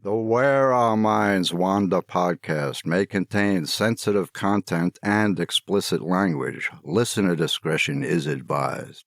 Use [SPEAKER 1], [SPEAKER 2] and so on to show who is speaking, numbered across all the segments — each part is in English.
[SPEAKER 1] The Where Our Minds Wander podcast may contain sensitive content and explicit language. Listener discretion is advised.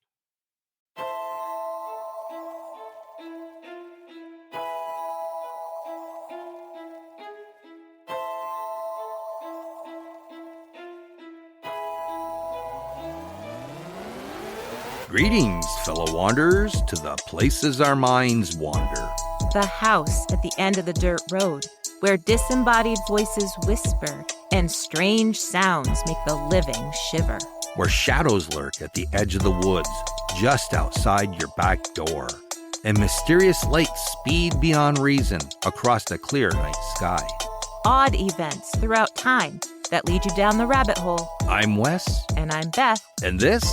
[SPEAKER 2] Greetings, fellow wanderers, to the places our minds wander.
[SPEAKER 3] The house at the end of the dirt road, where disembodied voices whisper and strange sounds make the living shiver.
[SPEAKER 2] Where shadows lurk at the edge of the woods, just outside your back door. And mysterious lights speed beyond reason across the clear night sky.
[SPEAKER 3] Odd events throughout time that lead you down the rabbit hole.
[SPEAKER 2] I'm Wes.
[SPEAKER 3] And I'm Beth.
[SPEAKER 2] And this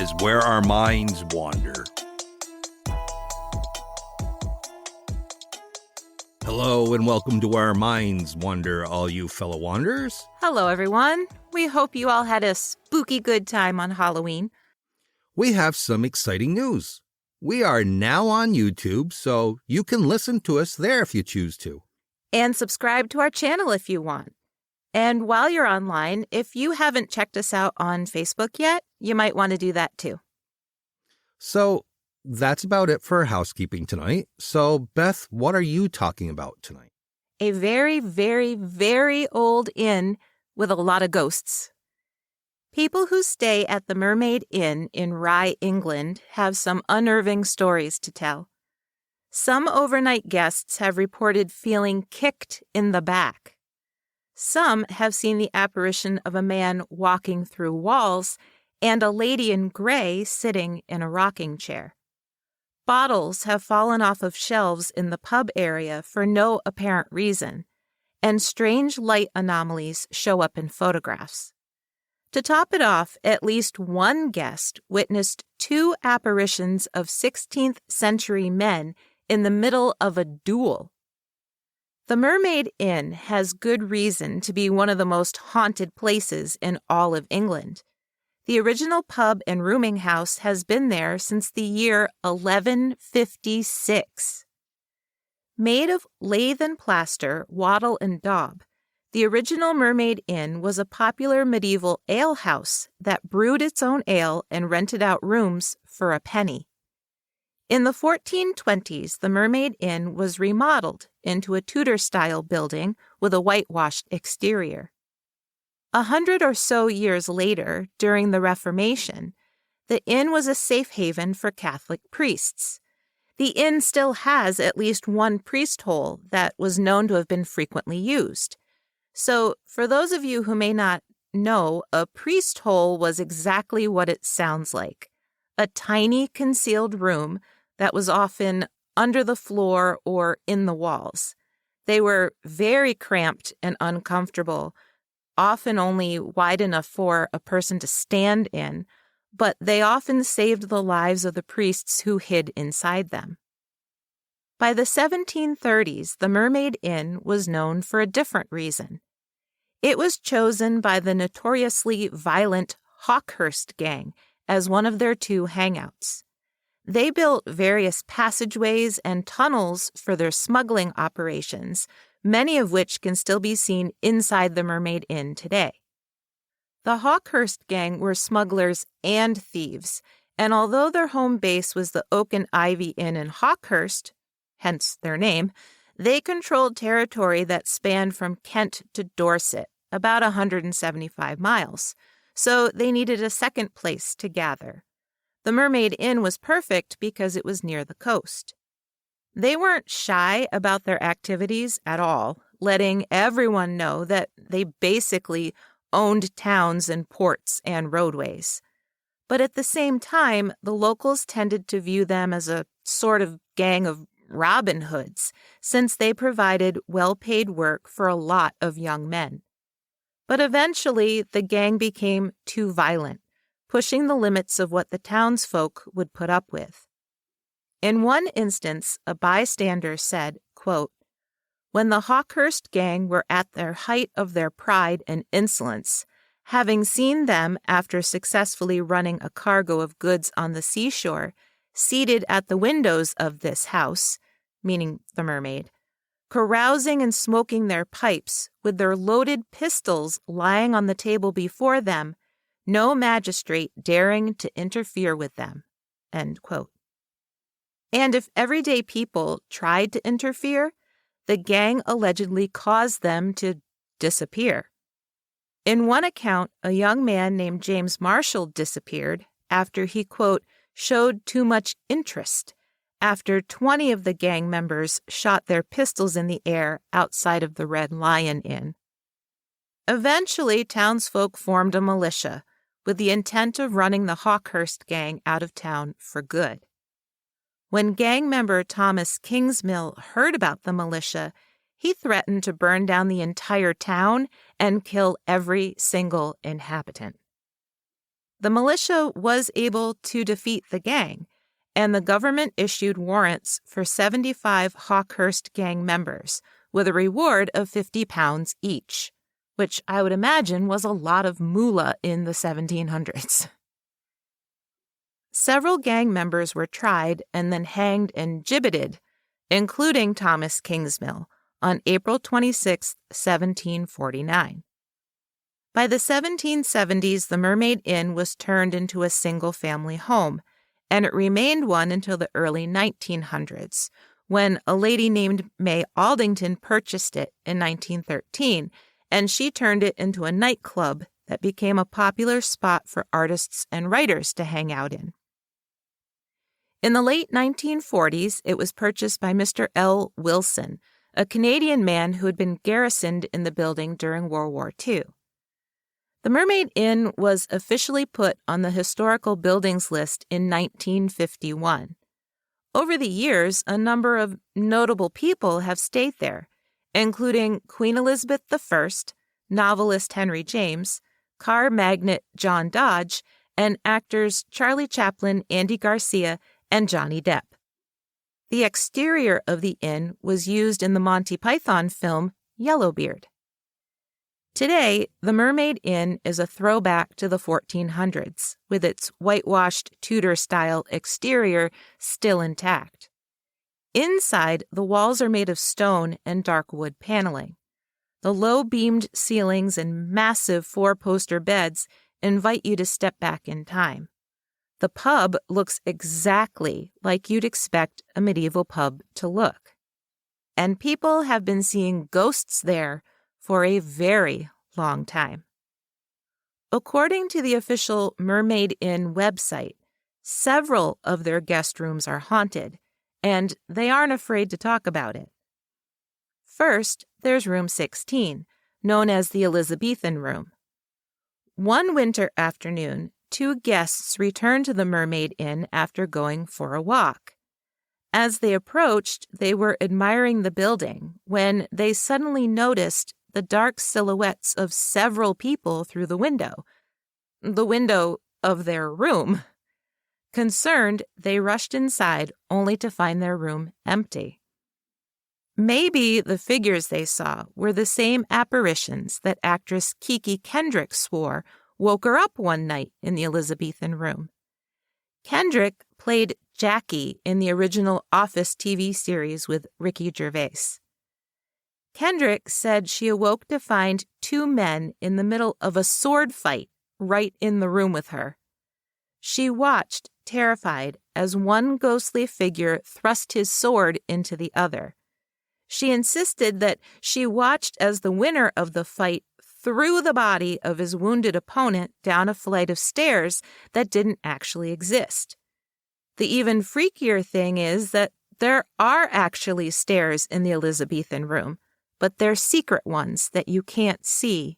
[SPEAKER 2] is Where Our Minds Wander. Hello and welcome to Where Our Minds Wander, all you fellow wanderers.
[SPEAKER 3] Hello, everyone. We hope you all had a spooky good time on Halloween.
[SPEAKER 2] We have some exciting news. We are now on YouTube, so you can listen to us there if you choose to.
[SPEAKER 3] And subscribe to our channel if you want. And while you're online, if you haven't checked us out on Facebook yet, you might want to do that too.
[SPEAKER 2] So that's about it for housekeeping tonight. So, Beth, what are you talking about tonight?
[SPEAKER 3] A very, very, very old inn with a lot of ghosts. People who stay at the Mermaid Inn in Rye, England, have some unnerving stories to tell. Some overnight guests have reported feeling kicked in the back. Some have seen the apparition of a man walking through walls and a lady in gray sitting in a rocking chair. Bottles have fallen off of shelves in the pub area for no apparent reason, and strange light anomalies show up in photographs. To top it off, at least one guest witnessed two apparitions of 16th century men in the middle of a duel. The Mermaid Inn has good reason to be one of the most haunted places in all of England. The original pub and rooming house has been there since the year 1156. Made of lath and plaster, wattle and daub, the original Mermaid Inn was a popular medieval alehouse that brewed its own ale and rented out rooms for a penny. In the 1420s, the Mermaid Inn was remodeled into a Tudor-style building with a whitewashed exterior. 100 or so years later, during the Reformation, the inn was a safe haven for Catholic priests. The inn still has at least one priest hole that was known to have been frequently used. So, for those of you who may not know, a priest hole was exactly what it sounds like. A tiny concealed room that was often under the floor or in the walls. They were very cramped and uncomfortable, often only wide enough for a person to stand in, but they often saved the lives of the priests who hid inside them. By the 1730s, the Mermaid Inn was known for a different reason. It was chosen by the notoriously violent Hawkhurst gang as one of their two hangouts. They built various passageways and tunnels for their smuggling operations, many of which can still be seen inside the Mermaid Inn today. The Hawkhurst gang were smugglers and thieves, and although their home base was the Oak and Ivy Inn in Hawkhurst, hence their name, they controlled territory that spanned from Kent to Dorset, about 175 miles, so they needed a second place to gather. The Mermaid Inn was perfect because it was near the coast. They weren't shy about their activities at all, letting everyone know that they basically owned towns and ports and roadways. But at the same time, the locals tended to view them as a sort of gang of Robin Hoods, since they provided well-paid work for a lot of young men. But eventually, the gang became too violent, pushing the limits of what the townsfolk would put up with. In one instance, a bystander said, quote, "When the Hawkhurst gang were at their height of their pride and insolence, having seen them after successfully running a cargo of goods on the seashore, seated at the windows of this house," meaning the Mermaid, carousing and smoking their pipes with their loaded pistols lying on the table before them, no magistrate daring to interfere with them." End quote. And if everyday people tried to interfere, the gang allegedly caused them to disappear. In one account, a young man named James Marshall disappeared after he, quote, "showed too much interest," after 20 of the gang members shot their pistols in the air outside of the Red Lion Inn. Eventually, townsfolk formed a militia with the intent of running the Hawkhurst gang out of town for good. When gang member Thomas Kingsmill heard about the militia, he threatened to burn down the entire town and kill every single inhabitant. The militia was able to defeat the gang, and the government issued warrants for 75 Hawkhurst gang members with a reward of £50 each, which I would imagine was a lot of moolah in the 1700s. Several gang members were tried and then hanged and gibbeted, including Thomas Kingsmill, on April 26, 1749. By the 1770s, the Mermaid Inn was turned into a single-family home, and it remained one until the early 1900s, when a lady named May Aldington purchased it in 1913, and she turned it into a nightclub that became a popular spot for artists and writers to hang out in. In the late 1940s, it was purchased by Mr. L. Wilson, a Canadian man who had been garrisoned in the building during World War II. The Mermaid Inn was officially put on the historical buildings list in 1951. Over the years, a number of notable people have stayed there, including Queen Elizabeth I, novelist Henry James, car magnate John Dodge, and actors Charlie Chaplin, Andy Garcia, and Johnny Depp. The exterior of the inn was used in the Monty Python film Yellowbeard. Today, the Mermaid Inn is a throwback to the 1400s, with its whitewashed Tudor-style exterior still intact. Inside, the walls are made of stone and dark wood paneling. The low-beamed ceilings and massive four-poster beds invite you to step back in time. The pub looks exactly like you'd expect a medieval pub to look. And people have been seeing ghosts there for a very long time. According to the official Mermaid Inn website, several of their guest rooms are haunted, and they aren't afraid to talk about it. First, there's room 16, known as the Elizabethan room. One winter afternoon, 2 guests returned to the Mermaid Inn after going for a walk. As they approached, they were admiring the building when they suddenly noticed the dark silhouettes of several people through the window of their room. Concerned, they rushed inside only to find their room empty. Maybe the figures they saw were the same apparitions that actress Kiki Kendrick swore woke her up one night in the Elizabethan room. Kendrick played Jackie in the original Office TV series with Ricky Gervais. Kendrick said she awoke to find 2 men in the middle of a sword fight right in the room with her. She watched, terrified, as one ghostly figure thrust his sword into the other. She insisted that she watched as the winner of the fight threw the body of his wounded opponent down a flight of stairs that didn't actually exist. The even freakier thing is that there are actually stairs in the Elizabethan room, but they're secret ones that you can't see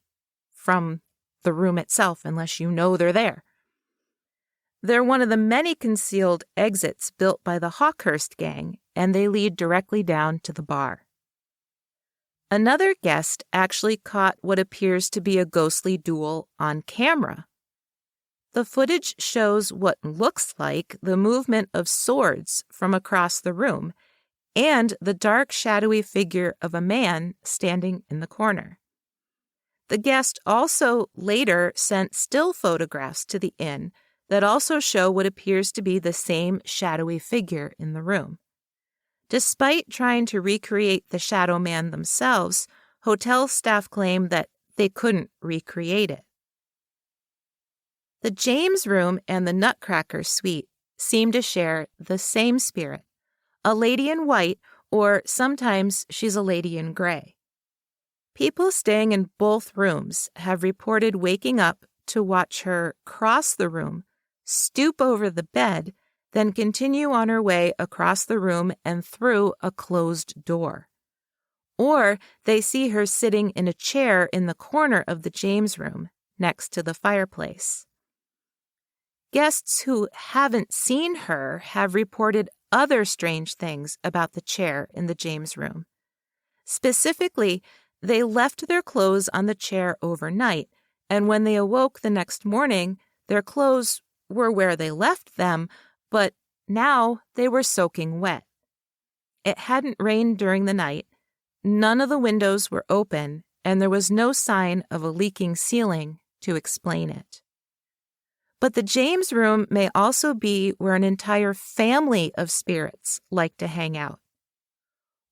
[SPEAKER 3] from the room itself unless you know they're there. They're one of the many concealed exits built by the Hawkhurst gang, and they lead directly down to the bar. Another guest actually caught what appears to be a ghostly duel on camera. The footage shows what looks like the movement of swords from across the room and the dark, shadowy figure of a man standing in the corner. The guest also later sent still photographs to the inn that also show what appears to be the same shadowy figure in the room. Despite trying to recreate the Shadow Man themselves, hotel staff claimed that they couldn't recreate it. The James Room and the Nutcracker Suite seem to share the same spirit, a lady in white, or sometimes she's a lady in gray. People staying in both rooms have reported waking up to watch her cross the room, stoop over the bed, then continue on her way across the room and through a closed door. Or they see her sitting in a chair in the corner of the James Room, next to the fireplace. Guests who haven't seen her have reported other strange things about the chair in the James Room. Specifically, they left their clothes on the chair overnight, and when they awoke the next morning, their clothes were where they left them, but now they were soaking wet. It hadn't rained during the night, none of the windows were open, and there was no sign of a leaking ceiling to explain it. But the James Room may also be where an entire family of spirits like to hang out.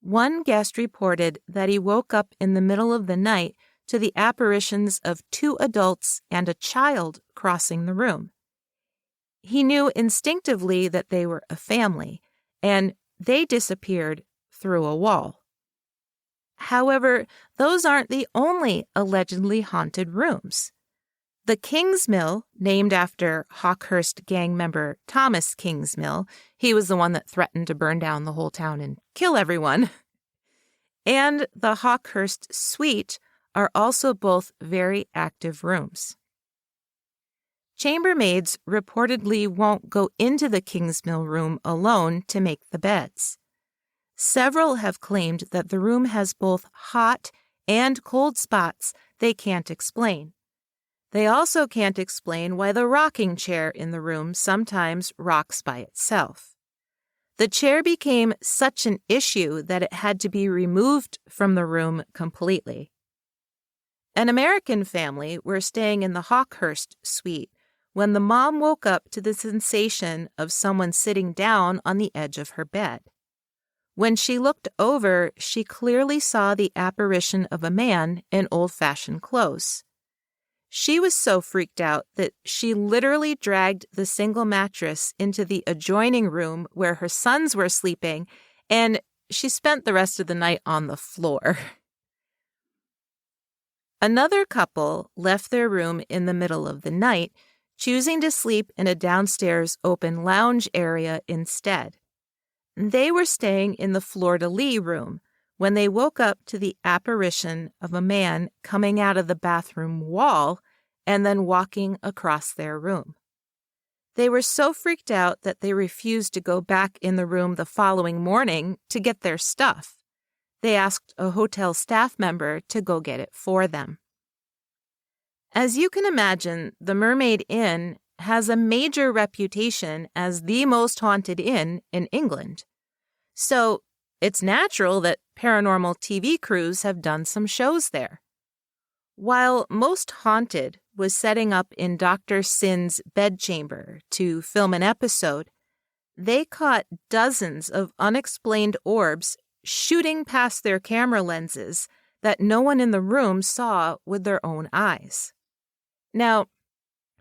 [SPEAKER 3] One guest reported that he woke up in the middle of the night to the apparitions of 2 adults and a child crossing the room. He knew instinctively that they were a family, and they disappeared through a wall. However, those aren't the only allegedly haunted rooms. The King's Mill, named after Hawkhurst gang member Thomas Kingsmill, he was the one that threatened to burn down the whole town and kill everyone, and the Hawkhurst Suite are also both very active rooms. Chambermaids reportedly won't go into the Kingsmill room alone to make the beds. Several have claimed that the room has both hot and cold spots they can't explain. They also can't explain why the rocking chair in the room sometimes rocks by itself. The chair became such an issue that it had to be removed from the room completely. An American family were staying in the Hawkhurst Suite when the mom woke up to the sensation of someone sitting down on the edge of her bed. When she looked over, she clearly saw the apparition of a man in old-fashioned clothes. She was so freaked out that she literally dragged the single mattress into the adjoining room where her sons were sleeping, and she spent the rest of the night on the floor. Another couple left their room in the middle of the night, choosing to sleep in a downstairs open lounge area instead. They were staying in the fleur-de-lis room when they woke up to the apparition of a man coming out of the bathroom wall and then walking across their room. They were so freaked out that they refused to go back in the room the following morning to get their stuff. They asked a hotel staff member to go get it for them. As you can imagine, the Mermaid Inn has a major reputation as the most haunted inn in England. So it's natural that paranormal TV crews have done some shows there. While Most Haunted was setting up in Dr. Sin's bedchamber to film an episode, they caught dozens of unexplained orbs shooting past their camera lenses that no one in the room saw with their own eyes. Now,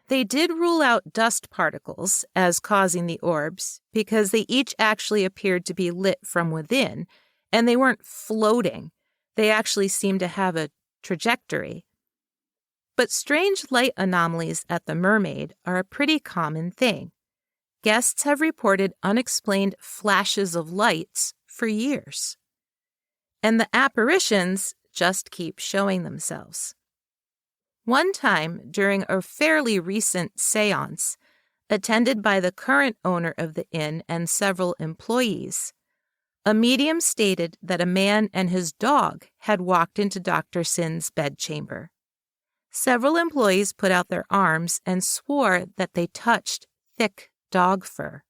[SPEAKER 3] they did rule out dust particles as causing the orbs because they each actually appeared to be lit from within, and they weren't floating. They actually seemed to have a trajectory. But strange light anomalies at the Mermaid are a pretty common thing. Guests have reported unexplained flashes of lights for years. And the apparitions just keep showing themselves. One time, during a fairly recent séance, attended by the current owner of the inn and several employees, a medium stated that a man and his dog had walked into Dr. Sin's bedchamber. Several employees put out their arms and swore that they touched thick dog fur.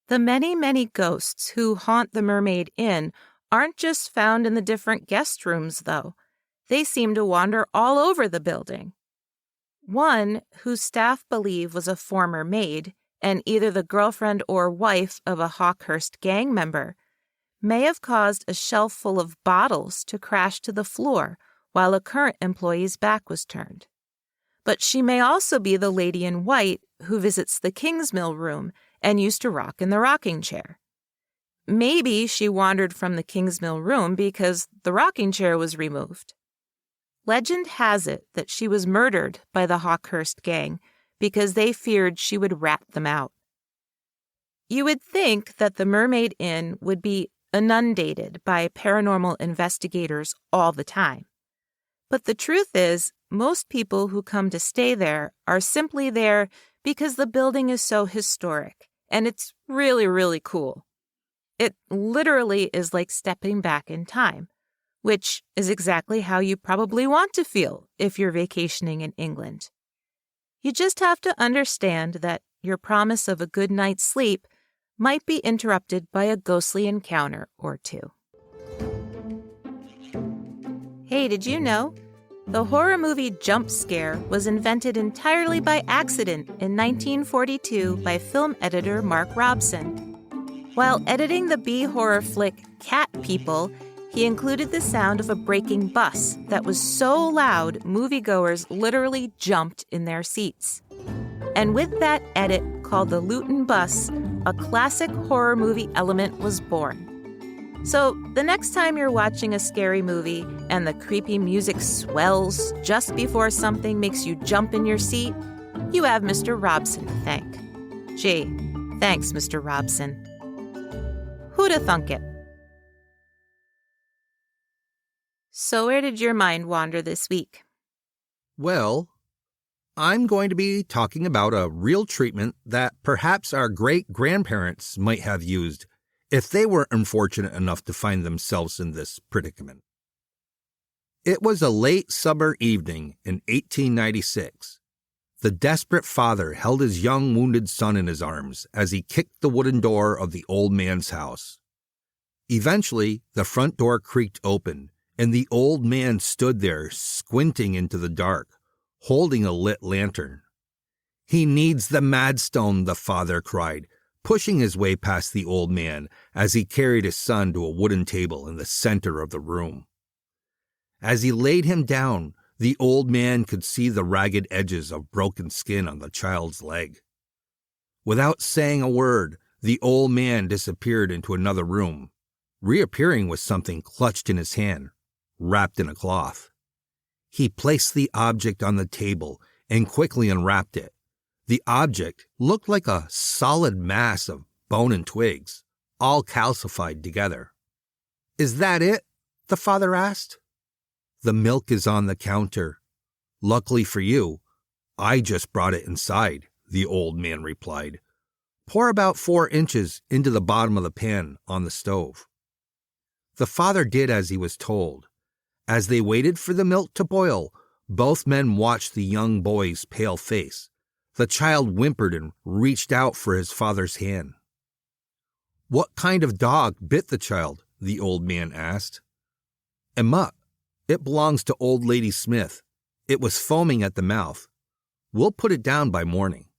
[SPEAKER 3] The many, many ghosts who haunt the Mermaid Inn aren't just found in the different guest rooms, though. They seem to wander all over the building. One, whose staff believe was a former maid and either the girlfriend or wife of a Hawkhurst gang member, may have caused a shelf full of bottles to crash to the floor while a current employee's back was turned. But she may also be the lady in white who visits the Kingsmill room and used to rock in the rocking chair. Maybe she wandered from the Kingsmill room because the rocking chair was removed. Legend has it that she was murdered by the Hawkhurst gang because they feared she would rat them out. You would think that the Mermaid Inn would be inundated by paranormal investigators all the time. But the truth is, most people who come to stay there are simply there because the building is so historic, and it's really, really cool. It literally is like stepping back in time, which is exactly how you probably want to feel if you're vacationing in England. You just have to understand that your promise of a good night's sleep might be interrupted by a ghostly encounter or two. Hey, did you know? The horror movie jump scare was invented entirely by accident in 1942 by film editor Mark Robson. While editing the B-horror flick Cat People, he included the sound of a braking bus that was so loud moviegoers literally jumped in their seats. And with that edit called the Luton Bus, a classic horror movie element was born. So the next time you're watching a scary movie and the creepy music swells just before something makes you jump in your seat, you have Mr. Robson to thank. Gee, thanks, Mr. Robson. Who'da thunk it? So where did your mind wander this week?
[SPEAKER 2] Well, I'm going to be talking about a real treatment that perhaps our great-grandparents might have used if they were unfortunate enough to find themselves in this predicament. It was a late summer evening in 1896. The desperate father held his young wounded son in his arms as he kicked the wooden door of the old man's house. Eventually, the front door creaked open, and the old man stood there squinting into the dark, holding a lit lantern. "He needs the Madstone," the father cried, pushing his way past the old man as he carried his son to a wooden table in the center of the room. As he laid him down, the old man could see the ragged edges of broken skin on the child's leg. Without saying a word, the old man disappeared into another room, reappearing with something clutched in his hand, wrapped in a cloth. He placed the object on the table and quickly unwrapped it. The object looked like a solid mass of bone and twigs, all calcified together. "Is that it?" the father asked. "The milk is on the counter. Luckily for you, I just brought it inside," the old man replied. "Pour about 4 inches into the bottom of the pan on the stove." The father did as he was told. As they waited for the milk to boil, both men watched the young boy's pale face. The child whimpered and reached out for his father's hand. "What kind of dog bit the child?" the old man asked. "A mutt. It belongs to old Lady Smith. It was foaming at the mouth. We'll put it down by morning."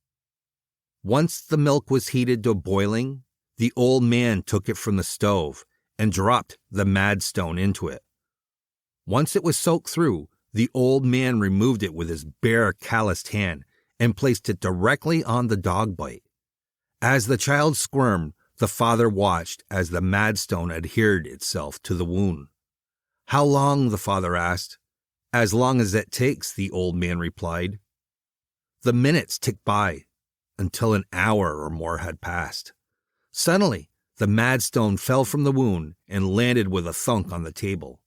[SPEAKER 2] Once the milk was heated to boiling, the old man took it from the stove and dropped the Madstone into it. Once it was soaked through, the old man removed it with his bare, calloused hand and placed it directly on the dog bite. As the child squirmed, the father watched as the Madstone adhered itself to the wound. "How long?" the father asked. "As long as it takes," the old man replied. The minutes ticked by until an hour or more had passed. Suddenly, the Madstone fell from the wound and landed with a thunk on the table.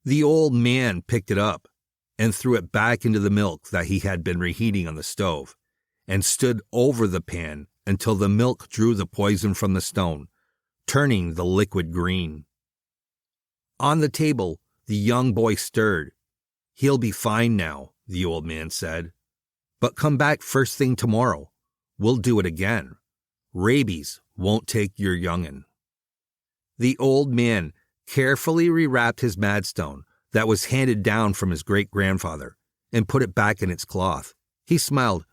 [SPEAKER 2] The old man picked it up and threw it back into the milk that he had been reheating on the stove, and stood over the pan until the milk drew the poison from the stone, turning the liquid green. On the table, the young boy stirred. "He'll be fine now," the old man said. "But come back first thing tomorrow. We'll do it again. Rabies won't take your young'un." The old man carefully rewrapped his Madstone that was handed down from his great-grandfather and put it back in its cloth. He smiled.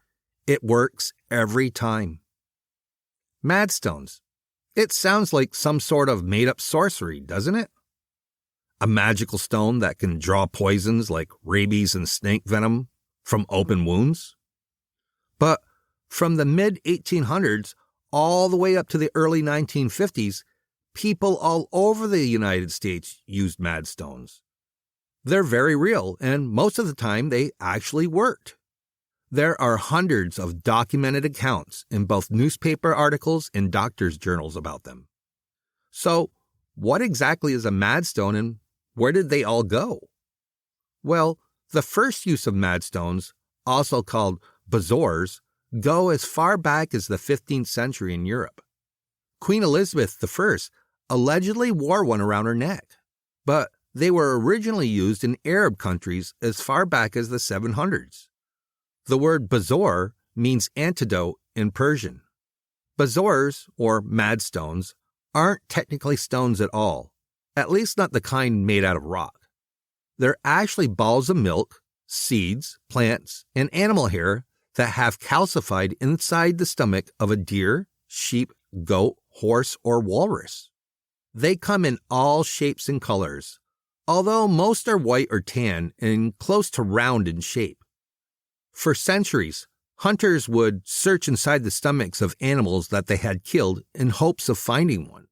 [SPEAKER 2] "It works every time." Madstones. It sounds like some sort of made-up sorcery, doesn't it? A magical stone that can draw poisons like rabies and snake venom from open wounds? But from the mid-1800s all the way up to the early 1950s, people all over the United States used mad stones. They're very real, and most of the time they actually worked. There are hundreds of documented accounts in both newspaper articles and doctors' journals about them. So, what exactly is a mad stone and where did they all go? Well, the first use of mad stones, also called bazours, go as far back as the 15th century in Europe. Queen Elizabeth I allegedly wore one around her neck, but they were originally used in Arab countries as far back as the 700s. The word bazour means antidote in Persian. Bazours, or mad stones, aren't technically stones at all, at least not the kind made out of rock. They're actually balls of milk, seeds, plants, and animal hair that have calcified inside the stomach of a deer, sheep, goat, horse, or walrus. They come in all shapes and colors, although most are white or tan and close to round in shape. For centuries, hunters would search inside the stomachs of animals that they had killed in hopes of finding one.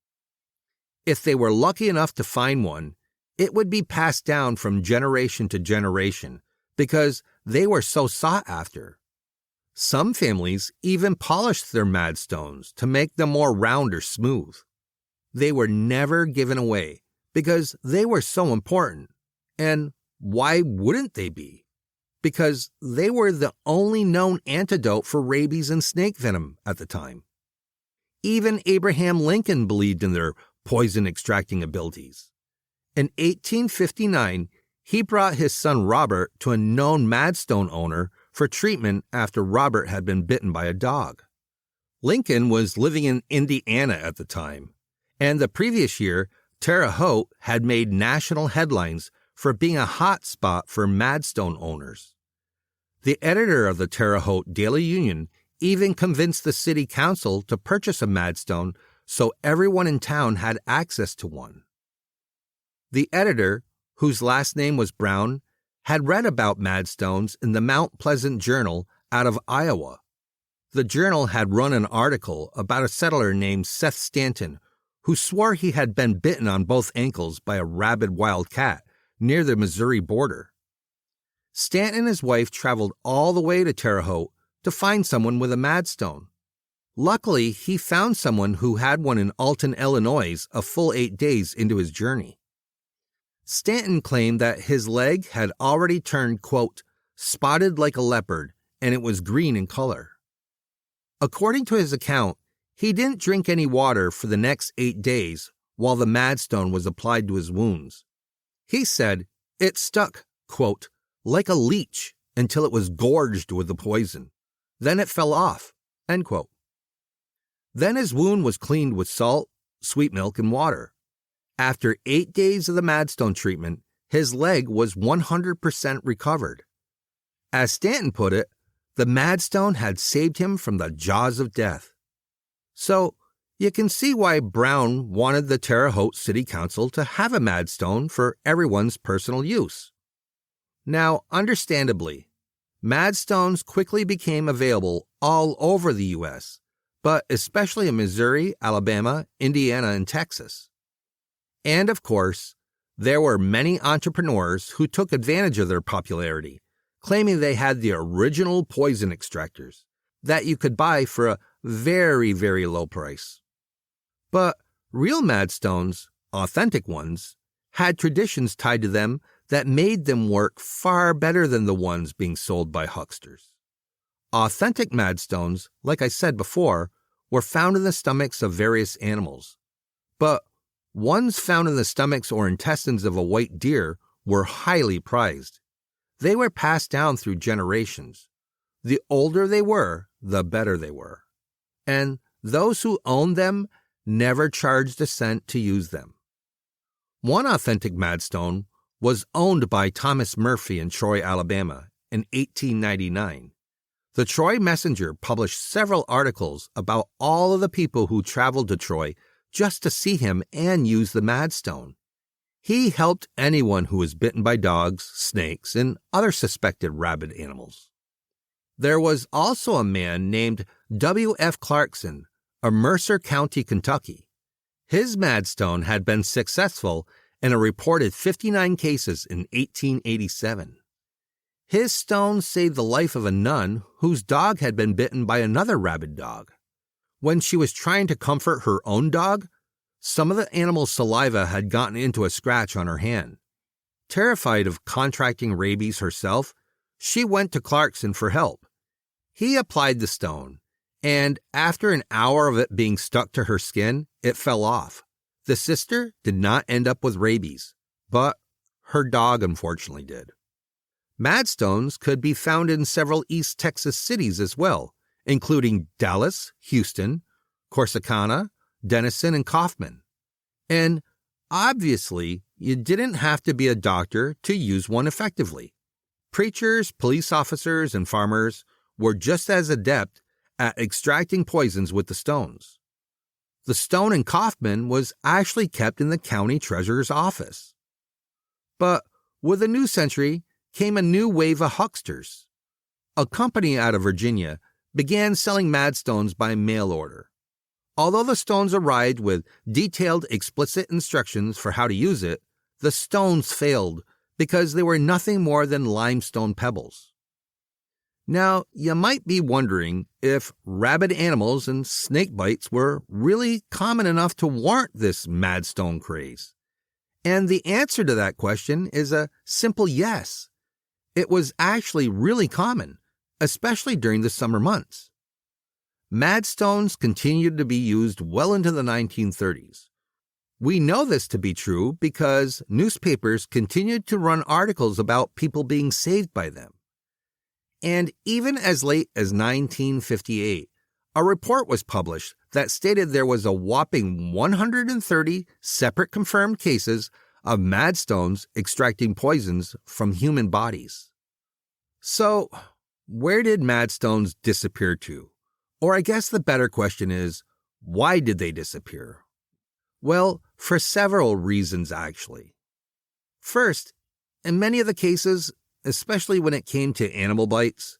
[SPEAKER 2] If they were lucky enough to find one, it would be passed down from generation to generation because they were so sought after. Some families even polished their mad stones to make them more round or smooth. They were never given away because they were so important. And why wouldn't they be? Because they were the only known antidote for rabies and snake venom at the time. Even Abraham Lincoln believed in their poison-extracting abilities. In 1859, he brought his son Robert to a known madstone owner for treatment after Robert had been bitten by a dog. Lincoln was living in Indiana at the time, and the previous year, Terre Haute had made national headlines for being a hot spot for madstone owners. The editor of the Terre Haute Daily Union even convinced the city council to purchase a madstone so everyone in town had access to one. The editor, whose last name was Brown, had read about madstones in the Mount Pleasant Journal out of Iowa. The journal had run an article about a settler named Seth Stanton, who swore he had been bitten on both ankles by a rabid wild cat near the Missouri border. Stanton and his wife traveled all the way to Terre Haute to find someone with a madstone. Luckily, he found someone who had one in Alton, Illinois, a full 8 days into his journey. Stanton claimed that his leg had already turned, quote, spotted like a leopard, and it was green in color. According to his account, he didn't drink any water for the next 8 days while the madstone was applied to his wounds. He said it stuck, quote, like a leech until it was gorged with the poison. Then it fell off, end quote. Then his wound was cleaned with salt, sweet milk, and water. After 8 days of the madstone treatment, his leg was 100% recovered. As Stanton put it, the madstone had saved him from the jaws of death. So, you can see why Brown wanted the Terre Haute City Council to have a madstone for everyone's personal use. Now, understandably, madstones quickly became available all over the U.S., but especially in Missouri, Alabama, Indiana, and Texas. And of course, there were many entrepreneurs who took advantage of their popularity, claiming they had the original poison extractors that you could buy for a very, very low price. But real madstones, authentic ones, had traditions tied to them that made them work far better than the ones being sold by hucksters. Authentic madstones, like I said before, were found in the stomachs of various animals. But ones found in the stomachs or intestines of a white deer were highly prized. They were passed down through generations. The older they were, the better they were. And those who owned them never charged a cent to use them. One authentic madstone was owned by Thomas Murphy in Troy, Alabama, in 1899. The Troy Messenger published several articles about all of the people who traveled to Troy just to see him and use the Madstone. He helped anyone who was bitten by dogs, snakes, and other suspected rabid animals. There was also a man named W.F. Clarkson of Mercer County, Kentucky. His Madstone had been successful in a reported 59 cases in 1887. His stone saved the life of a nun whose dog had been bitten by another rabid dog. When she was trying to comfort her own dog, some of the animal's saliva had gotten into a scratch on her hand. Terrified of contracting rabies herself, she went to Clarkson for help. He applied the stone, and after an hour of it being stuck to her skin, it fell off. The sister did not end up with rabies, but her dog unfortunately did. Madstones could be found in several East Texas cities as well, including Dallas, Houston, Corsicana, Denison, and Kaufman. And obviously, you didn't have to be a doctor to use one effectively. Preachers, police officers, and farmers were just as adept at extracting poisons with the stones. The stone in Kaufman was actually kept in the county treasurer's office. But with the new century came a new wave of hucksters. A company out of Virginia began selling Madstones by mail order. Although the stones arrived with detailed, explicit instructions for how to use it, the stones failed because they were nothing more than limestone pebbles. Now, you might be wondering if rabid animals and snake bites were really common enough to warrant this Madstone craze. And the answer to that question is a simple yes. It was actually really common, especially during the summer months. Madstones continued to be used well into the 1930s. We know this to be true because newspapers continued to run articles about people being saved by them. And even as late as 1958, a report was published that stated there was a whopping 130 separate confirmed cases of Madstones extracting poisons from human bodies. So, where did Madstones disappear to? Or I guess the better question is, why did they disappear? Well, for several reasons, actually. First, in many of the cases, especially when it came to animal bites,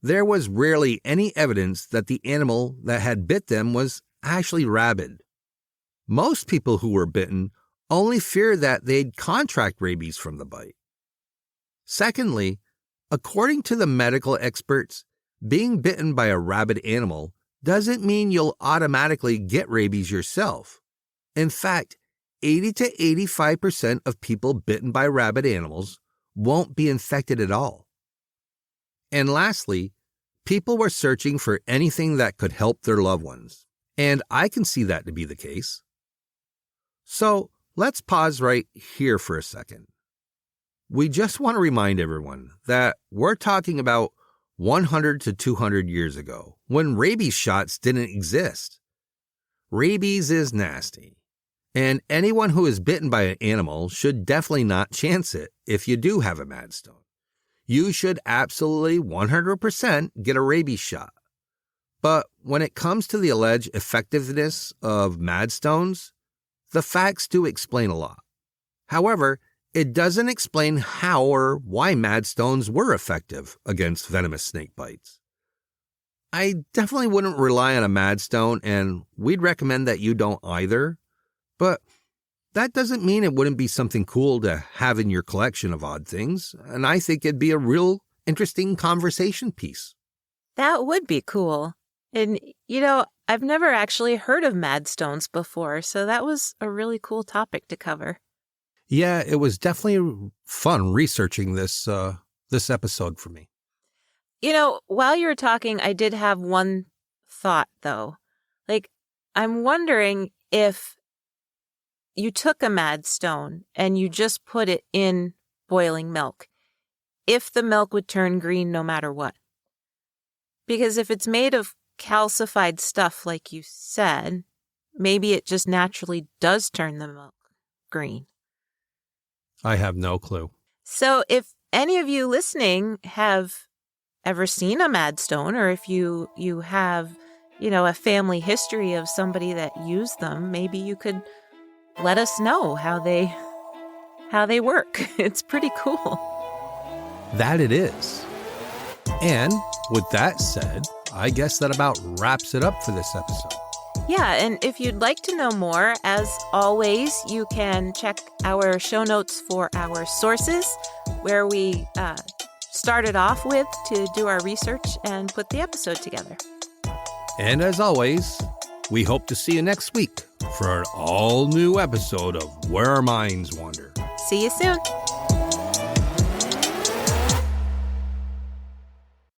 [SPEAKER 2] there was rarely any evidence that the animal that had bit them was actually rabid. Most people who were bitten only feared that they'd contract rabies from the bite. Secondly, according to the medical experts, being bitten by a rabid animal doesn't mean you'll automatically get rabies yourself. In fact, 80 to 85% of people bitten by rabid animals won't be infected at all. And lastly, people were searching for anything that could help their loved ones, and I can see that to be the case. So let's pause right here for a second. We just want to remind everyone that we're talking about 100 to 200 years ago, when rabies shots didn't exist. Rabies is nasty, and anyone who is bitten by an animal should definitely not chance it if you do have a Madstone. You should absolutely 100% get a rabies shot. But when it comes to the alleged effectiveness of Madstones, the facts do explain a lot. However, it doesn't explain how or why Madstones were effective against venomous snake bites. I definitely wouldn't rely on a Madstone, and we'd recommend that you don't either. But that doesn't mean it wouldn't be something cool to have in your collection of odd things, and I think it'd be a real interesting conversation piece.
[SPEAKER 3] That would be cool. And, I've never actually heard of Madstones before, so that was a really cool topic to cover.
[SPEAKER 2] Yeah, it was definitely fun researching this episode for me.
[SPEAKER 3] While you were talking, I did have one thought, though. I'm wondering if you took a Madstone and you just put it in boiling milk, if the milk would turn green no matter what. Because if it's made of calcified stuff, like you said, maybe it just naturally does turn the milk green.
[SPEAKER 2] I have no clue.
[SPEAKER 3] So if any of you listening have ever seen a Madstone, or if you have a family history of somebody that used them, maybe you could let us know how they work. It's pretty cool.
[SPEAKER 2] That it is. And with that said, I guess that about wraps it up for this episode.
[SPEAKER 3] Yeah, and if you'd like to know more, as always, you can check our show notes for our sources, where we started off with to do our research and put the episode together.
[SPEAKER 2] And as always, we hope to see you next week for an all-new episode of Where Our Minds Wander.
[SPEAKER 3] See you soon.